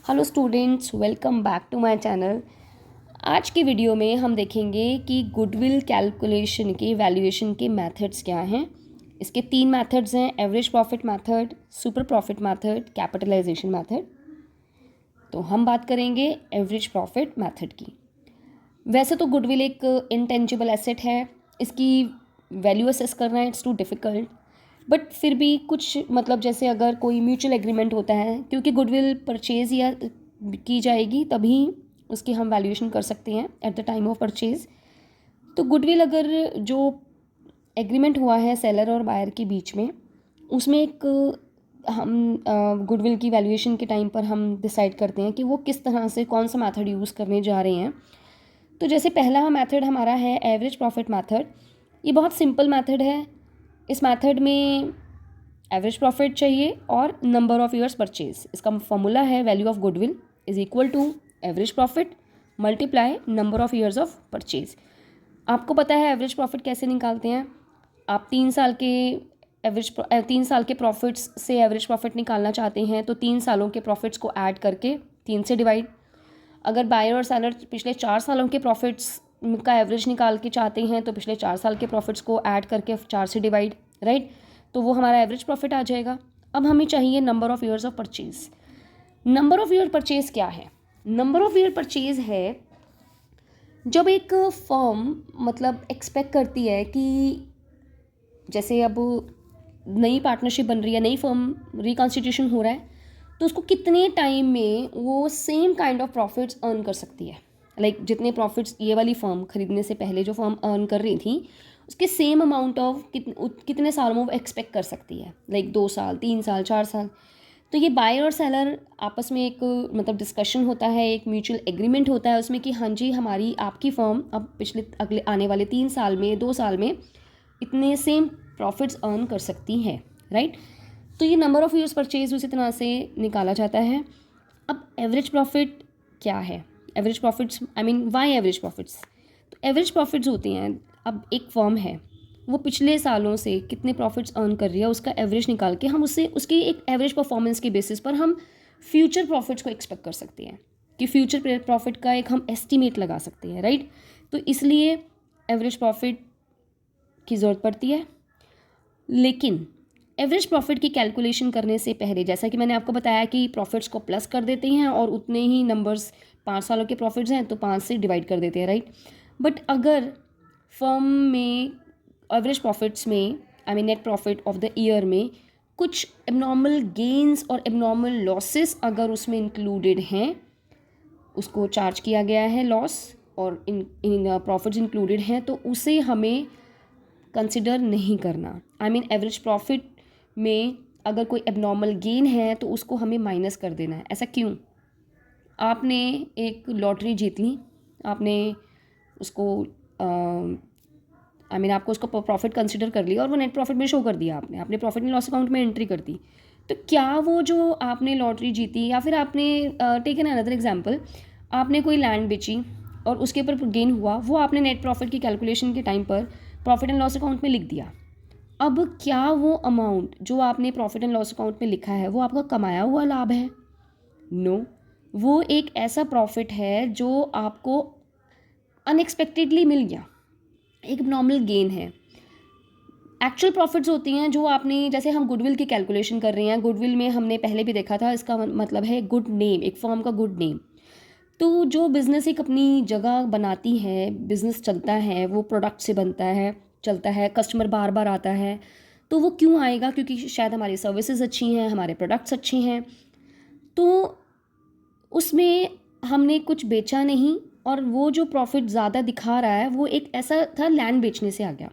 Hello students, welcome back to my channel. आज की video में हम देखेंगे कि गुडविल कैलकुलेशन के वैल्यूएशन के मेथड्स क्या हैं। इसके 3 मेथड्स हैं: average profit method, super profit method, capitalisation method. तो हम बात करेंगे एवरेज प्रॉफिट मेथड की। वैसे तो गुडविल एक इंटेंजिबल एसेट है, इसकी वैल्यू असेस करना इट्स टू डिफ़िकल्ट, बट फिर भी कुछ जैसे अगर कोई म्यूचुअल एग्रीमेंट होता है, क्योंकि गुडविल परचेज़ या की जाएगी तभी उसकी हम वैल्यूएशन कर सकते हैं at the time of purchase. तो गुडविल अगर जो एग्रीमेंट हुआ है सेलर और बायर के बीच में, उसमें एक हम गुडविल की वैल्यूएशन के टाइम पर हम डिसाइड करते हैं कि वो किस तरह से कौन सा मेथड यूज़ करने जा रहे हैं। तो जैसे पहला मेथड हमारा है एवरेज प्रॉफिट मेथड। ये बहुत सिंपल मेथड है। इस मेथड में एवरेज प्रॉफिट चाहिए और नंबर ऑफ़ ईयर्स परचेज। इसका फॉर्मूला है value of goodwill is equal to average profit multiply number of years of purchase. आपको पता है एवरेज प्रॉफिट कैसे निकालते हैं। आप 3 साल के प्रॉफिट्स से एवरेज प्रॉफिट निकालना चाहते हैं तो 3 सालों के प्रॉफिट्स को ऐड करके 3 से डिवाइड। अगर बायर और सेलर पिछले 4 सालों के प्रॉफिट्स का एवरेज निकाल के चाहते हैं तो पिछले 4 साल के प्रॉफिट्स को ऐड करके 4 से डिवाइड, राइट। तो वो हमारा एवरेज प्रॉफिट आ जाएगा। अब हमें चाहिए number of years of purchase. Number of year purchase क्या है? नंबर ऑफ़ ईयर परचेज है जब एक फर्म एक्सपेक्ट करती है कि जैसे अब नई पार्टनरशिप बन रही है, नई फर्म रिकॉन्स्टिट्यूशन हो रहा है, तो उसको कितने टाइम में वो same kind of profits earn कर सकती है। जितने प्रॉफिट्स ये वाली फर्म खरीदने से पहले जो फर्म अर्न कर रही थी, उसके सेम अमाउंट ऑफ कितने साल में वो एक्सपेक्ट कर सकती है। 2 साल, 3 साल, 4 साल। तो ये बायर और सेलर आपस में एक डिस्कशन होता है, एक म्यूचुअल एग्रीमेंट होता है उसमें कि हाँ जी, हमारी आपकी फर्म अब अगले आने वाले 3 साल में, 2 साल में इतने सेम प्रॉफिट्स अर्न कर सकती हैं, राइट। तो ये नंबर ऑफ़ ईयर्स परचेज उसी तरह से निकाला जाता है। अब एवरेज प्रॉफिट क्या है? Average profits why average profits? तो एवरेज प्रॉफिट्स होते हैं, अब एक फर्म है, वो पिछले सालों से कितने प्रॉफिट्स अर्न कर रही है उसका एवरेज निकाल के हम उससे उसकी एक एवरेज परफॉर्मेंस के बेसिस पर हम फ्यूचर प्रॉफिट्स को एक्सपेक्ट कर सकते हैं कि फ्यूचर प्रॉफिट का एक हम एस्टिमेट लगा सकते हैं, राइट। तो इसलिए एवरेज प्रॉफिट की ज़रूरत पड़ती है। लेकिन एवरेज प्रॉफिट की कैलकुलेशन करने से पहले, जैसा कि मैंने आपको बताया कि प्रॉफिट्स को प्लस कर देते हैं और उतने ही नंबर्स 5 सालों के प्रॉफिट्स हैं तो 5 से डिवाइड कर देते हैं, राइट। बट अगर फर्म में एवरेज प्रॉफिट्स में net profit of the year में कुछ एबनॉर्मल गेन्स और एबनॉर्मल लॉसेस अगर उसमें इंक्लूडेड हैं, उसको चार्ज किया गया है लॉस और इन प्रॉफिट्स इंक्लूडेड हैं, तो उसे हमें कंसिडर नहीं करना। एवरेज प्रॉफिट में अगर कोई एबनॉर्मल गेन है तो उसको हमें माइनस कर देना है। ऐसा क्यों? आपने एक लॉटरी जीत ली, आपने उसको आपको उसको प्रॉफिट कंसिडर कर लिया और वो नेट प्रॉफिट में शो कर दिया, आपने प्रॉफिट एंड लॉस अकाउंट में एंट्री कर दी। तो क्या वो जो आपने लॉटरी जीती, या फिर आपने टेकन अनदर एग्जांपल, आपने कोई लैंड बेची और उसके ऊपर गेन हुआ, वो आपने नेट प्रॉफिट की कैलकुलेशन के टाइम पर प्रॉफिट एंड लॉस अकाउंट में लिख दिया। अब क्या वो अमाउंट जो आपने प्रॉफिट एंड लॉस अकाउंट में लिखा है वो आपका कमाया हुआ लाभ है? नो, वो एक ऐसा प्रॉफिट है जो आपको अनएक्सपेक्टेडली मिल गया, एक नॉर्मल गेन है। एक्चुअल प्रॉफिट्स होती हैं जो आपने, जैसे हम गुडविल की कैलकुलेशन कर रहे हैं, गुडविल में हमने पहले भी देखा था, इसका मतलब है गुड नेम, एक फर्म का गुड नेम। तो जो बिज़नेस एक अपनी जगह बनाती है, बिज़नेस चलता है, वो प्रोडक्ट से बनता है, चलता है, कस्टमर बार बार आता है, तो वो क्यों आएगा? क्योंकि शायद हमारी सर्विसेज अच्छी हैं, हमारे प्रोडक्ट्स अच्छे हैं। तो उसमें हमने कुछ बेचा नहीं और वो जो प्रॉफिट ज़्यादा दिखा रहा है वो एक ऐसा था, लैंड बेचने से आ गया,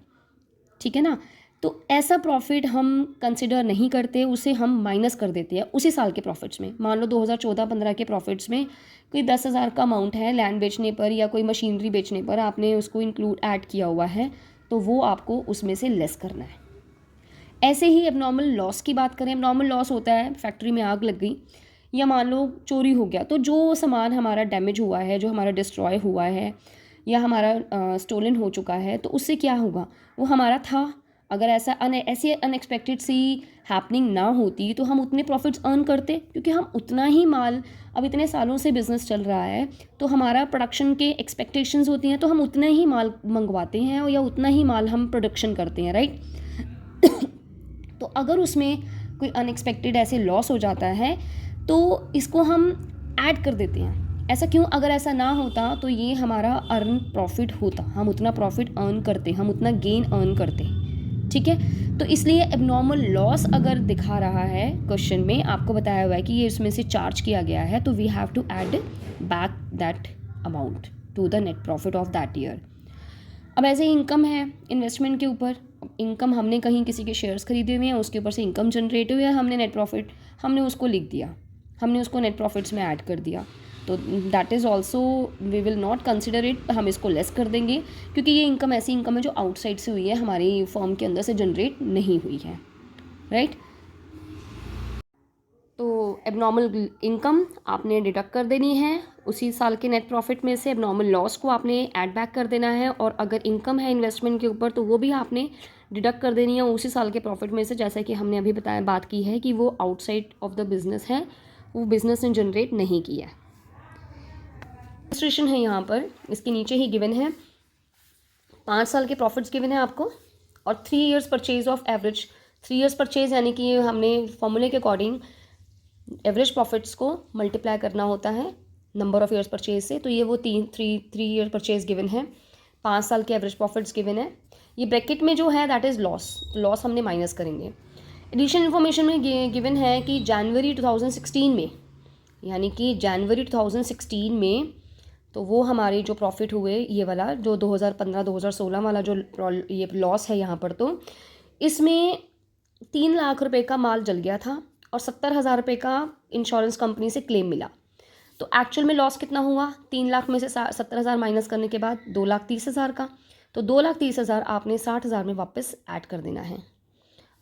ठीक है ना। तो ऐसा प्रॉफिट हम कंसिडर नहीं करते, उसे हम माइनस कर देते हैं उसी साल के प्रॉफिट्स में। मान लो 2014-15 के प्रॉफिट्स में कोई 10,000 का अमाउंट है लैंड बेचने पर या कोई मशीनरी बेचने पर, आपने उसको इंक्लूड ऐड किया हुआ है, तो वो आपको उसमें से लेस करना है। ऐसे ही एबनॉर्मल लॉस की बात करें, एबनॉर्मल लॉस होता है फैक्ट्री में आग लग गई या मान लो चोरी हो गया, तो जो सामान हमारा डैमेज हुआ है, जो हमारा डिस्ट्रॉय हुआ है या हमारा स्टोलन हो चुका है, तो उससे क्या होगा? वो हमारा था, अगर ऐसी अनएक्सपेक्टेड सी हैपनिंग ना होती तो हम उतने प्रॉफिट्स अर्न करते, क्योंकि हम उतना ही माल, अब इतने सालों से बिज़नेस चल रहा है तो हमारा प्रोडक्शन के एक्सपेक्टेशंस होती हैं, तो हम उतना ही माल मंगवाते हैं या उतना ही माल हम प्रोडक्शन करते हैं, राइट। तो अगर उसमें कोई अनएक्सपेक्टेड ऐसे लॉस हो जाता है तो इसको हम ऐड कर देते हैं। ऐसा क्यों? अगर ऐसा ना होता तो ये हमारा अर्न प्रॉफिट होता, हम उतना प्रॉफिट अर्न करते, हम उतना गेन अर्न करते, ठीक है। तो इसलिए एबनॉर्मल लॉस अगर दिखा रहा है क्वेश्चन में, आपको बताया हुआ है कि ये इसमें से चार्ज किया गया है, तो we have to add back that amount to the net profit of that year. अब ऐसे इनकम है इन्वेस्टमेंट के ऊपर, इनकम हमने कहीं किसी के शेयर्स खरीदे हुए हैं, उसके ऊपर से इनकम जनरेट हुई है, हमने नेट प्रॉफिट, हमने उसको लिख दिया, हमने उसको नेट प्रॉफिट्स में ऐड कर दिया, तो that is also we will not consider it, हम इसको लेस कर देंगे, क्योंकि ये इनकम ऐसी इनकम है जो आउटसाइड से हुई है, हमारी फर्म के अंदर से जनरेट नहीं हुई है, राइट। तो एबनॉर्मल इनकम आपने डिडक्ट कर देनी है उसी साल के नेट प्रॉफिट में से, एबनॉर्मल लॉस को आपने ऐड बैक कर देना है, और अगर इनकम है इन्वेस्टमेंट के ऊपर तो वो भी आपने डिडक्ट कर देनी है उसी साल के प्रॉफिट में से, जैसा कि हमने अभी बात की है कि वो आउटसाइड ऑफ द बिजनेस है, वो बिजनेस ने जनरेट नहीं किया है। इलस्ट्रेशन है यहाँ पर, इसके नीचे ही गिवन है 5 साल के प्रॉफिट्स गिवन है आपको, और 3 years purchase of average. 3 years purchase यानी कि हमने फॉर्मूले के अकॉर्डिंग एवरेज प्रॉफिट्स को मल्टीप्लाई करना होता है नंबर ऑफ ईयर्स परचेज से, तो ये वो 3 ईयर परचेज गिवन है, 5 साल के एवरेज प्रॉफिट्स गिवन है। ये ब्रैकेट में जो है दैट इज़ लॉस, लॉस हमने माइनस करेंगे। एडिशनल इन्फॉर्मेशन में गिवन है कि जनवरी 2016 में, यानी कि जनवरी 2016 में, तो वो हमारे जो प्रॉफिट हुए ये वाला जो 2015-2016 वाला जो ये लॉस है यहाँ पर, तो इसमें 3 लाख रुपए का माल जल गया था और 70,000 रुपये का इंश्योरेंस कंपनी से क्लेम मिला। तो एक्चुअल में लॉस कितना हुआ? 3 लाख में से 70,000 माइनस करने के बाद 2,30,000 का, तो 2,30,000 आपने 60,000 में वापस ऐड कर देना है।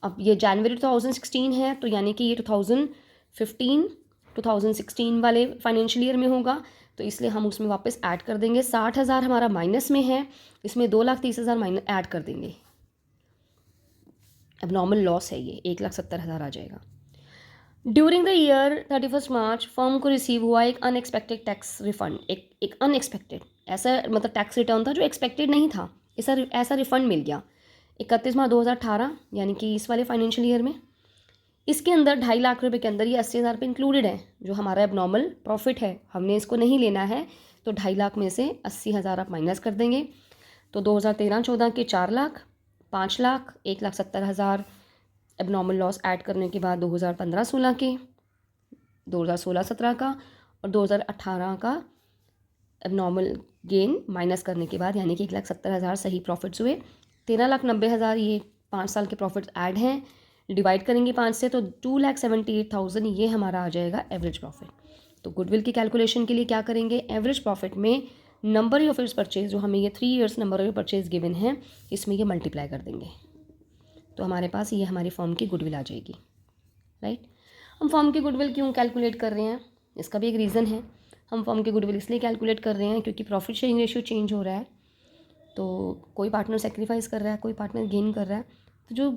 अब ये जनवरी 2016 है, तो यानी कि ये 2015-2016 वाले फाइनेंशियल ईयर में होगा, तो इसलिए हम उसमें वापस ऐड कर देंगे। 60,000 हमारा माइनस में है, इसमें 2,30,000 माइनस ऐड कर देंगे। अब नॉर्मल लॉस है ये, 1,70,000 आ जाएगा। During the year 31 March firm को रिसीव हुआ एक अनएक्सपेक्टेड टैक्स रिफंड, एक अनएक्सपेक्टेड ऐसा मतलब टैक्स रिटर्न था जो एक्सपेक्टेड नहीं था, ऐसा रिफंड मिल गया 31 मार्च 2018 यानी कि इस वाले फाइनेंशियल ईयर में। इसके अंदर 2.5 लाख रुपए के अंदर ये 80,000 रुपये इंक्लूडेड है, जो हमारा एबनॉर्मल प्रॉफिट है, हमने इसको नहीं लेना है, तो 2.5 लाख में से 80,000 आप माइनस कर देंगे, तो 2013-14 के 4 lakh, 5 lakh, 1,70,000 abnormal loss add करने के बाद 2015-16 के, 2016-17 का और 2018 का एबनॉर्मल गेन माइनस करने के बाद, यानी कि 1,70,000 सही प्रॉफिट्स हुए। 13,90,000 ये 5 साल के प्रॉफिट्स ऐड हैं, डिवाइड करेंगे 5 से तो 2,78,000 ये हमारा आ जाएगा एवरेज प्रॉफिट। तो गुडविल की कैलकुलेशन के लिए क्या करेंगे? एवरेज प्रॉफिट में नंबर ऑफ ईयर्स परचेज, जो हमें ये 3 years number of purchase given है, इसमें ये मल्टीप्लाई कर देंगे, तो हमारे पास ये हमारी फर्म की गुडविल आ जाएगी, राइट। हम फर्म की गुडविल क्यों कैलकुलेट कर रहे हैं, इसका भी एक रीज़न है। हम फर्म की गुडविल इसलिए कैलकुलेट कर रहे हैं क्योंकि प्रॉफिट शेयरिंग रेशियो चेंज हो रहा है, तो कोई पार्टनर सेक्रीफाइस कर रहा है, कोई पार्टनर गेन कर रहा है, तो जो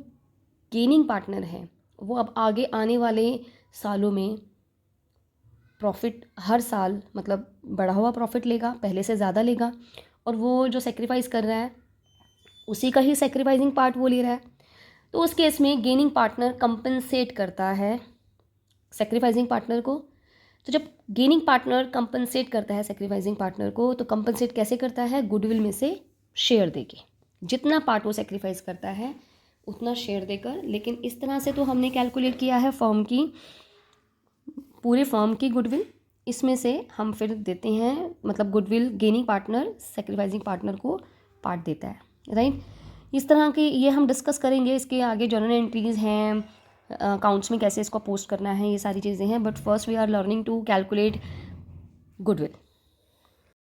गेनिंग पार्टनर है वो अब आगे आने वाले सालों में प्रॉफिट हर साल मतलब बढ़ा हुआ प्रॉफिट लेगा, पहले से ज़्यादा लेगा, और वो जो सेक्रीफाइस कर रहा है उसी का ही सेक्रीफाइसिंग पार्ट वो ले रहा है, तो उस केस में गेनिंग पार्टनर कंपनसेट करता है सेक्रीफाइसिंग पार्टनर को। तो जब गेनिंग पार्टनर कंपनसेट करता है सेक्रीफाइसिंग पार्टनर को, तो कंपनसेट कैसे करता है? गुडविल में से शेयर देके, जितना पार्ट वो सेक्रीफाइस करता है उतना शेयर देकर। लेकिन इस तरह से तो हमने कैलकुलेट किया है फर्म की, पूरे फर्म की गुडविल, इसमें से हम फिर देते हैं, मतलब goodwill gaining partner sacrificing partner को पार्ट देता है, राइट। इस तरह के ये हम डिस्कस करेंगे, इसके आगे जर्नल एंट्रीज़ हैं, अकाउंट्स में कैसे इसको पोस्ट करना है, ये सारी चीज़ें हैं, but first we are learning to calculate goodwill.